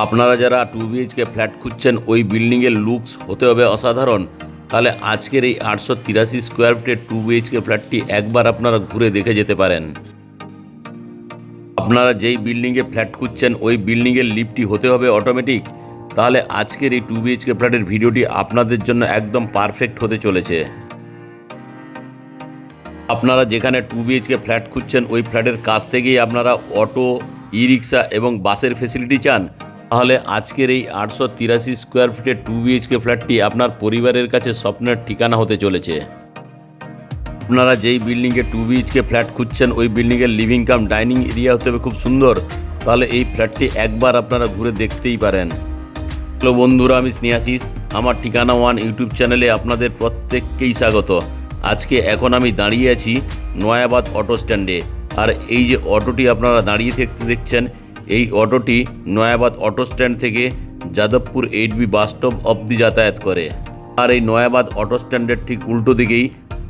আপনারা যারা 2 BHK flat খুঁজছেন, ওই বিল্ডিংয়ের লুকস হতে হবে অসাধারণ, তাহলে আজকের এই 883 স্কোয়ার ফিটের 2 BHK ফ্ল্যাটটি একবার আপনারা ঘুরে দেখে যেতে পারেন। আপনারা যেই বিল্ডিংয়ে ফ্ল্যাট খুঁজছেন ওই বিল্ডিংয়ের লিফটটি হতে হবে অটোমেটিক, তাহলে আজকের এই 2 BHK ফ্ল্যাটের ভিডিওটি আপনাদের জন্য একদম পারফেক্ট হতে চলেছে। আপনারা যেখানে 2 BHK ফ্ল্যাট খুঁজছেন ওই ফ্ল্যাটের কাছ থেকেই আপনারা অটো, ই রিক্সা এবং বাসের ফেসিলিটি চান, তাহলে আজকের এই 883 স্কোয়ার ফিটের 2 BHK ফ্ল্যাটটি আপনার পরিবারের কাছে স্বপ্নের ঠিকানা হতে চলেছে। আপনারা যেই বিল্ডিংয়ে 2 BHK ফ্ল্যাট খুঁজছেন ওই বিল্ডিংয়ের লিভিং কাম ডাইনিং এরিয়া হতে হবে খুব সুন্দর, তাহলে এই ফ্ল্যাটটি একবার আপনারা ঘুরে দেখতেই পারেন। হ্যালো বন্ধুরা, আমি স্নেহাশিস, আমার ঠিকানা ওয়ান ইউটিউব চ্যানেলে আপনাদের প্রত্যেককেই স্বাগত। আজকে এখন আমি দাঁড়িয়ে আছি নয়াবাদ অটো স্ট্যান্ডে, আর এই যে অটোটি আপনারা দাঁড়িয়ে থাকতে দেখছেন, এই অটোটি নয়াবাদ অটো স্ট্যান্ড থেকে যাদবপুর 8B বাস স্টপ অবধি যাতায়াত করে। আর এই নয়াবাদ অটো স্ট্যান্ডের ঠিক উল্টো দিকেই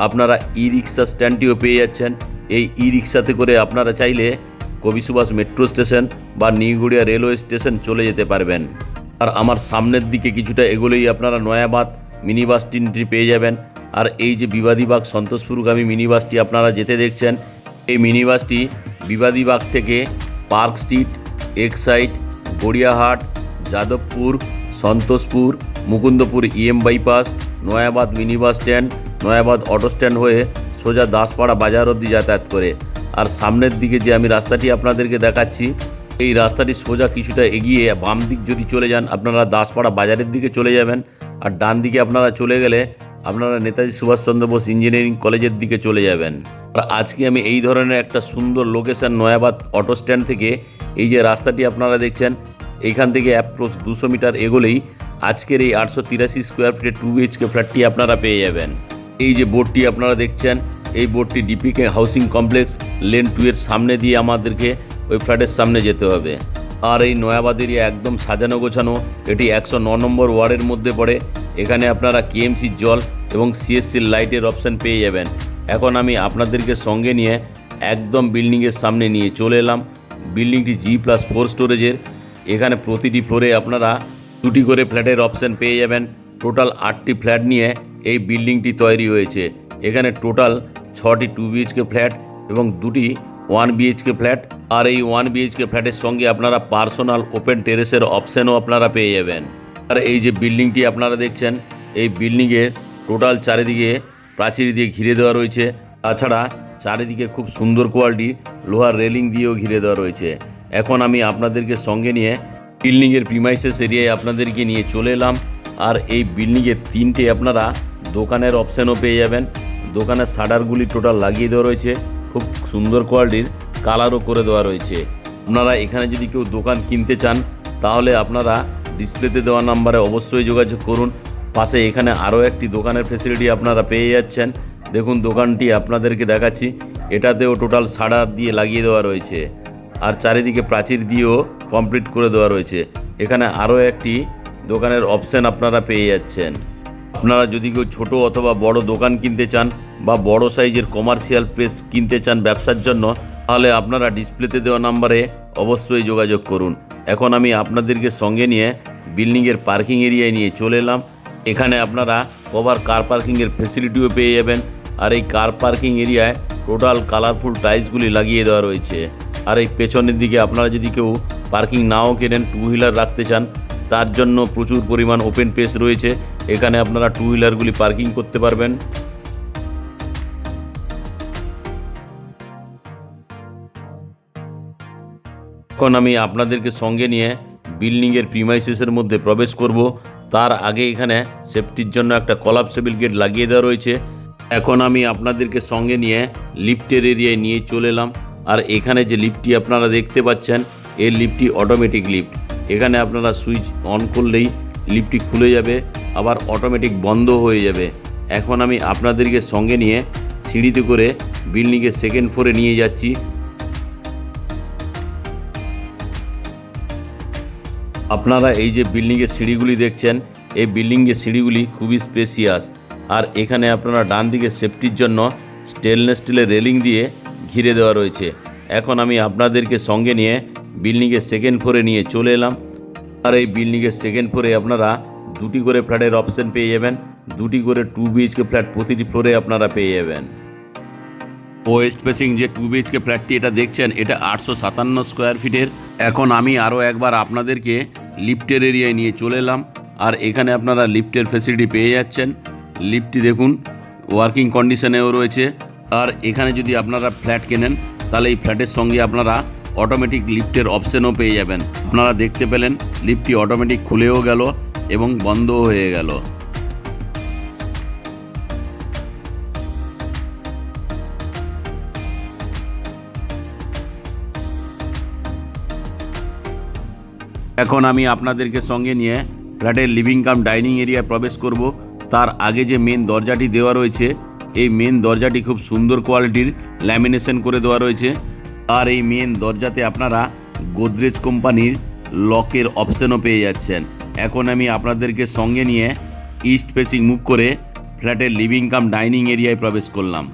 আপনারা ই রিক্সা স্ট্যান্ডটিও পেয়ে যাচ্ছেন। এই ই রিক্সাতে করে আপনারা চাইলে কবি সুভাষ মেট্রো স্টেশন বা নিউগড়িয়া রেলওয়ে স্টেশন চলে যেতে পারবেন। আর আমার সামনের দিকে কিছুটা এগোলেই আপনারা নয়াবাদ মিনি বাস স্ট্যান্ডটি পেয়ে যাবেন। আর এই যে বিবাদীবাগ সন্তোষপুরগামী মিনি বাসটি আপনারা যেতে দেখছেন, এই মিনি বাসটি বিবাদীবাগ থেকে park street, Exide, Gariahat, Jadavpur, Santoshpur, Mukundapur bypass, Nayabad mini bus stand, Nayabad auto stand হয়ে সোজা দাসপাড়া বাজার অবধি যাতায়াত করে। আর সামনের দিকে যে আমি রাস্তাটি আপনাদেরকে দেখাচ্ছি, এই রাস্তাটি সোজা কিছুটা এগিয়ে বাম দিক যদি চলে যান আপনারা দাসপাড়া বাজারের দিকে চলে যাবেন, আর ডান দিকে আপনারা চলে গেলে আপনারা নেতাজি সুভাষচন্দ্র বোস ইঞ্জিনিয়ারিং কলেজের দিকে চলে যাবেন। আর আজকে আমি এই ধরনের একটা সুন্দর লোকেশন নয়াবাদ অটো স্ট্যান্ড থেকে, এই যে রাস্তাটি আপনারা দেখছেন, এইখান থেকে অ্যাপ্রোচ 200 মিটার এগোলেই আজকের এই 883 স্কোয়ার ফিটের 2 BHK ফ্ল্যাটটি আপনারা পেয়ে যাবেন। এই যে বোর্ডটি আপনারা দেখছেন, এই বোর্ডটি ডিপিকে হাউসিং কমপ্লেক্স লেন 2 এর সামনে দিয়ে আমাদেরকে ওই ফ্ল্যাটের সামনে যেতে হবে। আর এই নয়াবাদ এরিয়া একদম সাজানো গোছানো, এটি 109 নম্বর ওয়ার্ডের মধ্যে পড়ে। এখানে আপনারা কেএমসির জল এবং সিএসসির লাইটের অপশান পেয়ে যাবেন। এখন আমি আপনাদেরকে সঙ্গে নিয়ে একদম বিল্ডিংয়ের সামনে নিয়ে চলে এলাম। বিল্ডিংটি G+4 স্টোরেজের। এখানে প্রতিটি ফ্লোরে আপনারা 2টি করে ফ্ল্যাটের অপশান পেয়ে যাবেন। টোটাল 8টি ফ্ল্যাট নিয়ে এই বিল্ডিংটি তৈরি হয়েছে। এখানে টোটাল 6টি 2 BHK ফ্ল্যাট এবং 2টি 1 BHK ফ্ল্যাট। আর এই 1 BHK ফ্ল্যাটের সঙ্গে আপনারা পার্সোনাল ওপেন টেরেসের অপশানও আপনারা পেয়ে যাবেন। আর এই যে বিল্ডিংটি আপনারা দেখছেন, এই বিল্ডিংয়ের টোটাল চারিদিকে প্রাচীর দিয়ে ঘিরে দেওয়া রয়েছে। তাছাড়া চারিদিকে খুব সুন্দর কোয়ালিটি লোহার রেলিং দিয়েও ঘিরে দেওয়া রয়েছে। এখন আমি আপনাদেরকে সঙ্গে নিয়ে বিল্ডিংয়ের প্রিমাইসেস এরিয়ায় আপনাদেরকে নিয়ে চলে এলাম। আর এই বিল্ডিংয়ে 3টে আপনারা দোকানের অপশানও পেয়ে যাবেন। দোকানের শাটারগুলি টোটাল লাগিয়ে দেওয়া রয়েছে, খুব সুন্দর কোয়ালিটির কালারও করে দেওয়া রয়েছে। আপনারা এখানে যদি কেউ দোকান কিনতে চান তাহলে আপনারা ডিসপ্লেতে দেওয়া নাম্বারে অবশ্যই যোগাযোগ করুন। পাশে এখানে আরও একটি দোকানের ফেসিলিটি আপনারা পেয়ে যাচ্ছেন। দেখুন দোকানটি আপনাদেরকে দেখাচ্ছি, এটাতেও টোটাল শাটার দিয়ে লাগিয়ে দেওয়া রয়েছে, আর চারিদিকে প্রাচীর দিয়েও কমপ্লিট করে দেওয়া রয়েছে। এখানে আরও একটি দোকানের অপশান আপনারা পেয়ে যাচ্ছেন। আপনারা যদি কেউ ছোটো অথবা বড় দোকান কিনতে চান বা বড় সাইজের কমার্শিয়াল প্লেস কিনতে চান ব্যবসার জন্য, তাহলে আপনারা ডিসপ্লেতে দেওয়া নাম্বারে অবশ্যই যোগাযোগ করুন। এখন আমি আপনাদেরকে সঙ্গে নিয়ে বিল্ডিংয়ের পার্কিং এরিয়ায় নিয়ে চলে এলাম। এখানে আপনারা কভার কার পার্কিংয়ের ফেসিলিটিও পেয়ে যাবেন। আর এই কার পার্কিং এরিয়ায় টোটাল কালারফুল টাইলসগুলি লাগিয়ে দেওয়া রয়েছে। আর এই পেছনের দিকে আপনারা যদি কেউ পার্কিং নাও কেনেন, 2 হুইলার রাখতে চান, তার জন্য প্রচুর পরিমাণ ওপেন স্পেস রয়েছে। এখানে আপনারা 2 হুইলারগুলি পার্কিং করতে পারবেন। এখন আমি আপনাদেরকে সঙ্গে নিয়ে বিল্ডিংয়ের প্রিমাইসেসের মধ্যে প্রবেশ করব। তার আগে এখানে সেফটির জন্য একটা কলাপসেবল গেট লাগিয়ে দেওয়া রয়েছে। এখন আমি আপনাদেরকে সঙ্গে নিয়ে লিফটের এরিয়ায় নিয়ে চলে এলাম। আর এখানে যে লিফটটি আপনারা দেখতে পাচ্ছেন, এই লিফটটি অটোমেটিক লিফট। এখানে আপনারা সুইচ অন করলেই লিফটটি খুলে যাবে, আবার অটোমেটিক বন্ধ হয়ে যাবে। এখন আমি আপনাদেরকে সঙ্গে নিয়ে সিঁড়িতে করে বিল্ডিংয়ের 2nd ফ্লোরে নিয়ে যাচ্ছি। আপনারা এই যে বিল্ডিংয়ের সিঁড়িগুলি দেখছেন, এই বিল্ডিংয়ের সিঁড়িগুলি খুবই স্পেসিয়াস। আর এখানে আপনারা ডান দিকে সেফটির জন্য স্টেনলেস স্টিলের রেলিং দিয়ে ঘিরে দেওয়া রয়েছে। এখন আমি আপনাদেরকে সঙ্গে নিয়ে বিল্ডিংয়ের 2nd ফ্লোরে নিয়ে চলে এলাম। আর এই বিল্ডিংয়ের সেকেন্ড ফ্লোরে আপনারা দুটি করে ফ্ল্যাটের অপশন পেয়ে যাবেন, দুটি করে 2 বিএইচকে ফ্ল্যাট প্রতিটি ফ্লোরে আপনারা পেয়ে যাবেন। ওয়েস্ট ফেসিং যে 2 বিএইচকে ফ্ল্যাটটি এটা দেখছেন, এটা 857 স্কোয়ার ফিটের। এখন আমি আরও একবার আপনাদেরকে লিফটের এরিয়ায় নিয়ে চলে এলাম, আর এখানে আপনারা লিফটের ফেসিলিটি পেয়ে যাচ্ছেন। লিফটটি দেখুন ওয়ার্কিং কন্ডিশনেও রয়েছে। আর এখানে যদি আপনারা ফ্ল্যাট কেনেন তাহলে এই ফ্ল্যাটের সঙ্গে আপনারা অটোমেটিক লিফটের অপশনও পেয়ে যাবেন। আপনারা দেখতে পেলেন লিফটটি অটোমেটিক খুলেও গেল এবং বন্ধও হয়ে গেল। এখন আমি আপনাদেরকে সঙ্গে নিয়ে ফ্ল্যাটের লিভিং কাম ডাইনিং এরিয়ায় প্রবেশ করব। তার আগে যে মেন দরজাটি দেওয়া রয়েছে, এই মেন দরজাটি খুব সুন্দর কোয়ালিটির ল্যামিনেশন করে দেওয়া রয়েছে। আর এই মেন দরজাতে আপনারা গোদরেজ কোম্পানির লকের অপশনও পেয়ে যাচ্ছেন। এখন আমি আপনাদেরকে সঙ্গে নিয়ে ইস্ট ফেসিং মুখ করে ফ্ল্যাটের লিভিং কাম ডাইনিং এরিয়ায় প্রবেশ করলাম।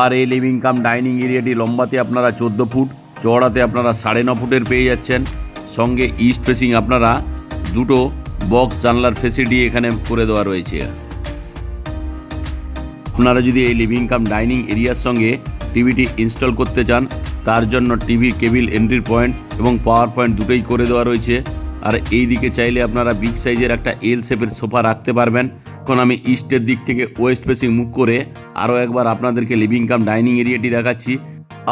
আর এই লিভিং কাম ডাইনিং এরিয়াটি লম্বাতে আপনারা 14 ফুট, চওড়াতে আপনারা 9.5 ফুটের পেয়ে যাচ্ছেন। সঙ্গে ইস্ট ফেসিং আপনারা দুটো বক্স জানলার ফেসিলিটি এখানে করে দেওয়া রয়েছে। আপনারা যদি এই লিভিং কাম ডাইনিং এরিয়ার সঙ্গে টিভিটি ইনস্টল করতে চান, তার জন্য টিভি কেবিল এন্ট্রি পয়েন্ট এবং পাওয়ার পয়েন্ট দুটোই করে দেওয়া রয়েছে। আর এই দিকে চাইলে আপনারা বিগ সাইজের একটা এল শেপের সোফা রাখতে পারবেন। এখন আমি ইস্টের দিক থেকে ওয়েস্ট ফেসিং মুখ করে আরও একবার আপনাদেরকে লিভিং কাম ডাইনিং এরিয়াটি দেখাচ্ছি।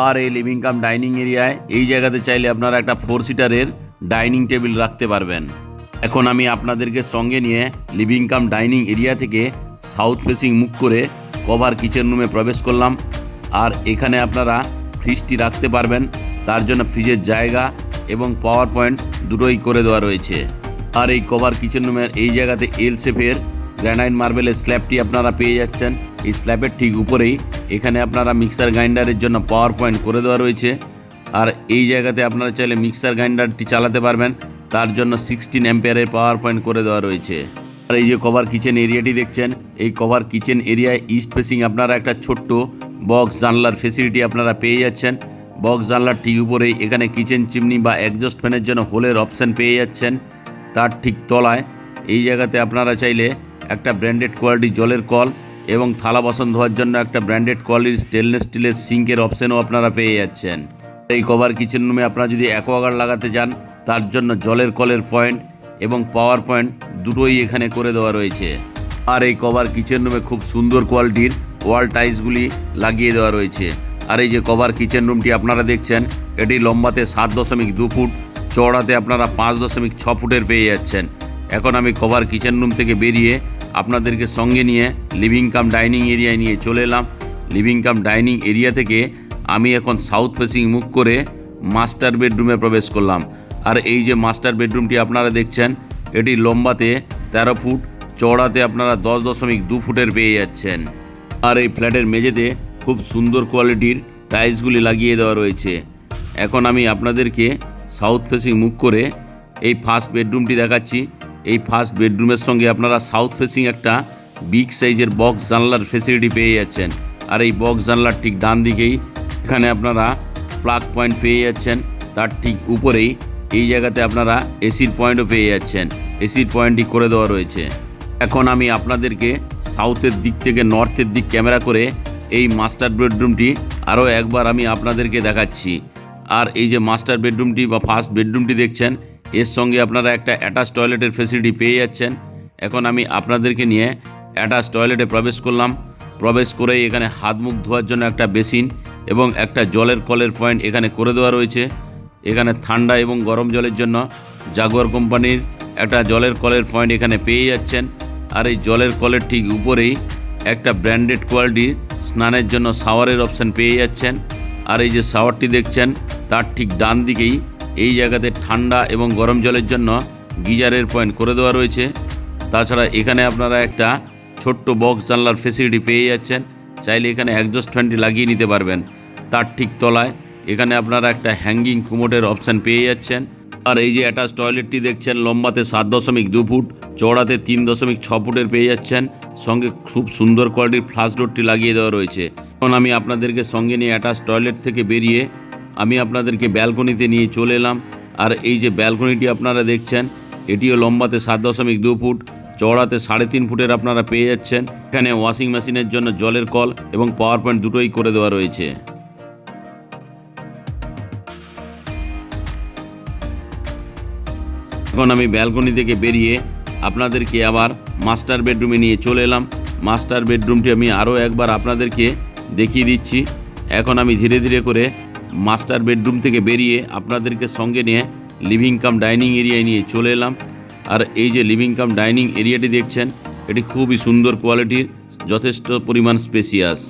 আর এই লিভিং কাম ডাইনিং এরিয়ায় এই জায়গাতে চাইলে আপনারা একটা 4 সিটারের ডাইনিং টেবিল রাখতে পারবেন। এখন আমি আপনাদেরকে সঙ্গে নিয়ে লিভিং কাম ডাইনিং এরিয়া থেকে সাউথ ফেসিং মুখ করে কভার কিচেন রুমে প্রবেশ করলাম। আর এখানে আপনারা ফ্রিজটি রাখতে পারবেন, তার জন্য ফ্রিজের জায়গা এবং পাওয়ার পয়েন্ট দুটোই করে দেওয়া রয়েছে। আর এই কভার কিচেন রুমের এই জায়গাতে এল শেপের গ্রানাইট মার্বেলের স্ল্যাবটি আপনারা পেয়ে যাচ্ছেন। এই স্ল্যাবের ঠিক উপরেই এখানে আপনারা মিক্সার গ্রাইন্ডারের জন্য পাওয়ার পয়েন্ট করে দেওয়া রয়েছে। আর এই জায়গাতে আপনারা চাইলে মিক্সার গ্রাইন্ডারটি চালাতে পারবেন, তার জন্য 16 অ্যাম্পিয়ারের পাওয়ার পয়েন্ট করে দেওয়া রয়েছে। আর এই যে কভার কিচেন এরিয়াটি দেখছেন, এই কভার কিচেন এরিয়ায় ইস্ট ফেসিং আপনারা একটা ছোট্ট বক্স জানলার ফেসিলিটি আপনারা পেয়ে যাচ্ছেন। বক্স জানলার ঠিক উপরেই এখানে কিচেন চিমনি বা এক্সজস্ট ফ্যানের জন্য হোলের অপশান পেয়ে যাচ্ছেন। তার ঠিক তলায় এই জায়গাতে আপনারা চাইলে একটা ব্র্যান্ডেড কোয়ালিটি জলের কল এবং থালা বাসন ধোয়ার জন্য একটা ব্র্যান্ডেড কোয়ালিটির স্টেনলেস স্টিলের সিঙ্কের অপশানও আপনারা পেয়ে যাচ্ছেন। এই কভার কিচেন রুমে আপনারা যদি অ্যাকোয়াগার্ড লাগাতে চান, তার জন্য জলের কলের পয়েন্ট এবং পাওয়ার পয়েন্ট দুটোই এখানে করে দেওয়া রয়েছে। আর এই কভার কিচেন রুমে খুব সুন্দর কোয়ালিটির ওয়াল টাইলসগুলি লাগিয়ে দেওয়া রয়েছে। আর এই যে কভার কিচেন রুমটি আপনারা দেখছেন, এটি লম্বাতে 7.2 ফুট, চওড়াতে আপনারা 5.6 ফুটের পেয়ে যাচ্ছেন। এখন আমি কভার কিচেন রুম থেকে বেরিয়ে আপনাদেরকে সঙ্গে নিয়ে লিভিং কাম ডাইনিং এরিয়ায় নিয়ে চলে এলাম। লিভিং কাম ডাইনিং এরিয়া থেকে আমি এখন সাউথ ফেসিং মুখ করে মাস্টার বেডরুমে প্রবেশ করলাম। আর এই যে মাস্টার বেডরুমটি আপনারা দেখছেন, এটি লম্বাতে 13 ফুট, চওড়াতে আপনারা 10.2 ফুটের পেয়ে যাচ্ছেন। আর এই ফ্ল্যাটের মেঝেতে খুব সুন্দর কোয়ালিটির টাইলসগুলি লাগিয়ে দেওয়া রয়েছে। এখন আমি আপনাদেরকে সাউথ ফেসিং মুখ করে এই ফার্স্ট বেডরুমটি দেখাচ্ছি। এই ফার্স্ট বেডরুমের সঙ্গে আপনারা সাউথ ফেসিং একটা বিগ সাইজের বক্স জানলার ফেসিলিটি পেয়ে যাচ্ছেন। আর এই বক্স জানলার ঠিক ডান দিকেই এখানে আপনারা প্লাগ পয়েন্ট পেয়ে যাচ্ছেন। তার ঠিক উপরেই এই জায়গাতে আপনারা এসির পয়েন্টও পেয়ে যাচ্ছেন। এসির পয়েন্টটি করে দেওয়া রয়েছে। এখন আমি আপনাদেরকে সাউথের দিক থেকে নর্থের দিক ক্যামেরা করে এই মাস্টার বেডরুমটি আরও একবার আমি আপনাদেরকে দেখাচ্ছি। আর এই যে মাস্টার বেডরুমটি বা ফার্স্ট বেডরুমটি দেখছেন, এর সঙ্গে আপনারা একটা অ্যাটাচ টয়লেটের ফেসিলিটি পেয়ে যাচ্ছেন। এখন আমি আপনাদেরকে নিয়ে অ্যাটাচ টয়লেটে প্রবেশ করলাম। প্রবেশ করেই এখানে হাত মুখ ধোয়ার জন্য একটা বেসিন এবং একটা জলের কলের পয়েন্ট এখানে করে দেওয়া রয়েছে। এখানে ঠান্ডা এবং গরম জলের জন্য জাগুয়ার কোম্পানির একটা জলের কলের পয়েন্ট এখানে পেয়ে যাচ্ছেন। আর এই জলের কলের ঠিক উপরেই একটা ব্র্যান্ডেড কোয়ালিটির স্নানের জন্য শাওয়ারের অপশান পেয়ে যাচ্ছেন। আর এই যে শাওয়ারটি দেখছেন, তার ঠিক ডান দিকেই এই জায়গাতে ঠান্ডা এবং গরম জলের জন্য গিজারের পয়েন্ট করে দেওয়া রয়েছে। তাছাড়া এখানে আপনারা একটা ছোট্ট বক্স জানলার ফেসিলিটি পেয়ে যাচ্ছেন। চাইলে এখানে এক্সজস্ট ফ্যানটি লাগিয়ে নিতে পারবেন। তার ঠিক তলায় এখানে আপনারা একটা হ্যাঙ্গিং কুমোটের অপশান পেয়ে যাচ্ছেন। আর এই যে অ্যাটাচ টয়লেটটি দেখছেন, লম্বাতে 7.2 ফুট, চওড়াতে 3.6 ফুটের পেয়ে যাচ্ছেন। সঙ্গে খুব সুন্দর কোয়ালিটির ফ্লাশ ডোরটি লাগিয়ে দেওয়া রয়েছে। এখন আমি আপনাদেরকে সঙ্গে নিয়ে অ্যাটাচ টয়লেট থেকে বেরিয়ে আমি আপনাদেরকে ব্যালকনিতে নিয়ে চলে এলাম। আর এই যে ব্যালকনিটি আপনারা দেখছেন, এটিও লম্বাতে 7.2 ফুট, চওড়াতে 3.5 ফুটের আপনারা পেয়ে যাচ্ছেন। এখানে ওয়াশিং মেশিনের জন্য জলের কল এবং পাওয়ার পয়েন্ট দুটোই করে দেওয়া রয়েছে। এখন আমি ব্যালকনি থেকে বেরিয়ে আপনাদেরকে আবার মাস্টার বেডরুমে নিয়ে চলে এলাম। মাস্টার বেডরুমটি আমি আরও একবার আপনাদেরকে দেখিয়ে দিচ্ছি। এখন আমি ধীরে ধীরে করে মাস্টার বেডরুম থেকে বেরিয়ে আপনাদেরকে সঙ্গে নিয়ে লিভিং কাম ডাইনিং এরিয়ায় নিয়ে চলে এলাম। আর এই যে লিভিং কাম ডাইনিং এরিয়াটি দেখছেন, এটি খুবই সুন্দর কোয়ালিটির, যথেষ্ট পরিমাণ স্পেসিয়াস।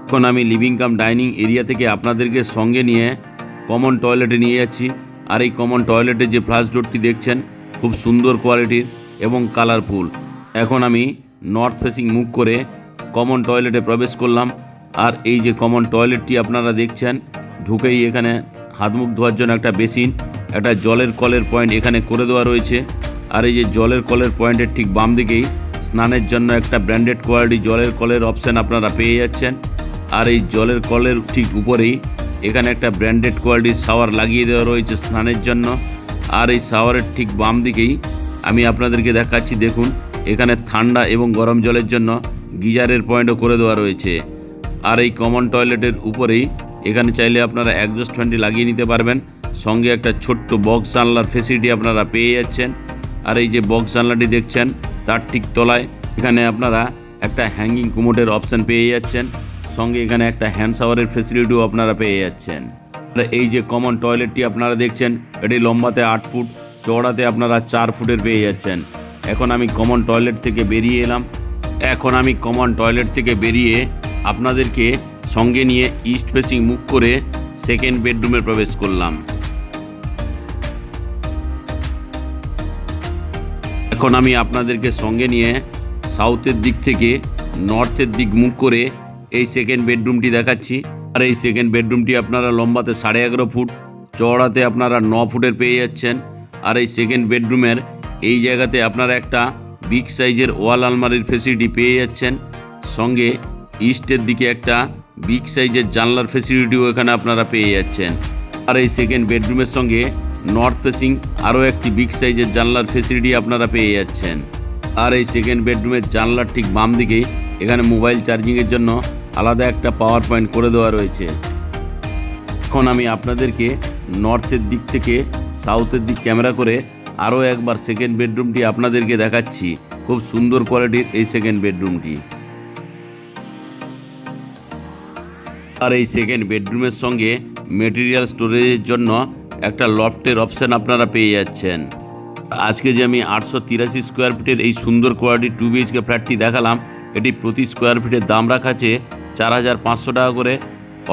এখন আমি লিভিং কাম ডাইনিং এরিয়া থেকে আপনাদেরকে সঙ্গে নিয়ে কমন টয়লেটে নিয়ে যাচ্ছি। আর এই কমন টয়লেটের যে ফ্লাশ ডোরটি দেখছেন, খুব সুন্দর কোয়ালিটির এবং কালারফুল। এখন আমি নর্থ ফেসিং মুখ করে কমন টয়লেটে প্রবেশ করলাম। আর এই যে কমন টয়লেটটি আপনারা দেখছেন, ঢুকেই এখানে হাত মুখ ধোয়ার জন্য একটা বেসিন, একটা জলের কলের পয়েন্ট এখানে করে দেওয়া রয়েছে। আর এই যে জলের কলের পয়েন্টের ঠিক বাম দিকেই স্নানের জন্য একটা ব্র্যান্ডেড কোয়ালিটি জলের কলের অপশান আপনারা পেয়ে যাচ্ছেন। আর এই জলের কলের ঠিক উপরেই এখানে একটা ব্র্যান্ডেড কোয়ালিটির শাওয়ার লাগিয়ে দেওয়া রয়েছে স্নানের জন্য। আর এই শাওয়ারের ঠিক বাম দিকেই আমি আপনাদেরকে দেখাচ্ছি, দেখুন এখানে ঠান্ডা এবং গরম জলের জন্য গিজারের পয়েন্টও করে দেওয়া রয়েছে। আর এই কমন টয়লেটের উপরেই এখানে চাইলে আপনারা অ্যাডজাস্ট ফ্যানটি লাগিয়ে নিতে পারবেন। সঙ্গে একটা ছোট্ট বক্স জানলার ফেসিলিটি আপনারা পেয়ে যাচ্ছেন। আর এই যে বক্স জানলাটি দেখছেন, তার ঠিক তলায় এখানে আপনারা একটা হ্যাঙ্গিং কুমোটের অপশান পেয়ে যাচ্ছেন। সঙ্গে এখানে একটা হ্যান্ড শাওয়ারের ফেসিলিটিও আপনারা পেয়ে যাচ্ছেন। এই যে কমন টয়লেটটি আপনারা দেখছেন, এটি লম্বাতে 8 ফুট, চওড়াতে আপনারা 4 ফুটের পেয়ে যাচ্ছেন। এখন আমি কমন টয়লেট থেকে বেরিয়ে আপনাদেরকে সঙ্গে নিয়ে ইস্ট ফেসিং মুখ করে সেকেন্ড বেডরুমে প্রবেশ করলাম। এখন আমি আপনাদেরকে সঙ্গে নিয়ে সাউথের দিক থেকে নর্থের দিক মুখ করে এই সেকেন্ড বেডরুমটি দেখাচ্ছি। আর এই সেকেন্ড বেডরুমটি আপনারা লম্বাতে 11.5 ফুট, চওড়াতে আপনারা 9 ফুটের পেয়ে যাচ্ছেন। আর এই সেকেন্ড বেডরুমের এই জায়গাতে আপনারা একটা বিগ সাইজের ওয়াল আলমারির ফেসিলিটি পেয়ে যাচ্ছেন। সঙ্গে ইস্টের দিকে একটা বিগ সাইজের জানলার ফেসিলিটিও এখানে আপনারা পেয়ে যাচ্ছেন। আর এই সেকেন্ড বেডরুমের সঙ্গে নর্থ ফেসিং আরও একটি বিগ সাইজের জানলার ফেসিলিটি আপনারা পেয়ে যাচ্ছেন। আর এই সেকেন্ড বেডরুমের জানলার ঠিক বাম দিকে এখানে মোবাইল চার্জিংয়ের জন্য আলাদা একটা পাওয়ার পয়েন্ট করে দেওয়া রয়েছে। এখন আমি আপনাদেরকে নর্থের দিক থেকে সাউথের দিক ক্যামেরা করে আরও একবার সেকেন্ড বেডরুমটি আপনাদেরকে দেখাচ্ছি। খুব সুন্দর কোয়ালিটির এই সেকেন্ড বেডরুমটি। আর এই সেকেন্ড বেডরুমের সঙ্গে মেটেরিয়াল স্টোরেজের জন্য একটা লফটের অপশান আপনারা পেয়ে যাচ্ছেন। আজকে যে আমি 883 স্কোয়ার ফিটের এই সুন্দর কোয়ালিটির 2 BHK ফ্ল্যাটটি দেখালাম, এটি প্রতি স্কোয়ার ফিটের দাম রাখা আছে 4,500 টাকা করে।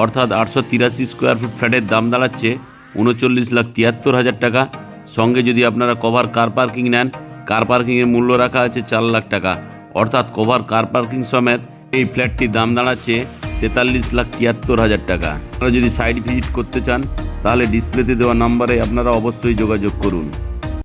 অর্থাৎ 883 স্কোয়ার ফিট ফ্ল্যাটের দাম দাঁড়াচ্ছে 39,73,000 টাকা। সঙ্গে যদি আপনারা কভার কার পার্কিং নেন, কার পার্কিংয়ের মূল্য রাখা আছে 4 লাখ টাকা। অর্থাৎ কভার কার পার্কিং সমেত এই ফ্ল্যাটটির দাম দাঁড়াচ্ছে 43,73,000 টাকা। আপনারা যদি সাইট ভিজিট করতে চান, তাহলে ডিসপ্লেতে দেওয়া নাম্বারে আপনারা অবশ্যই যোগাযোগ করুন।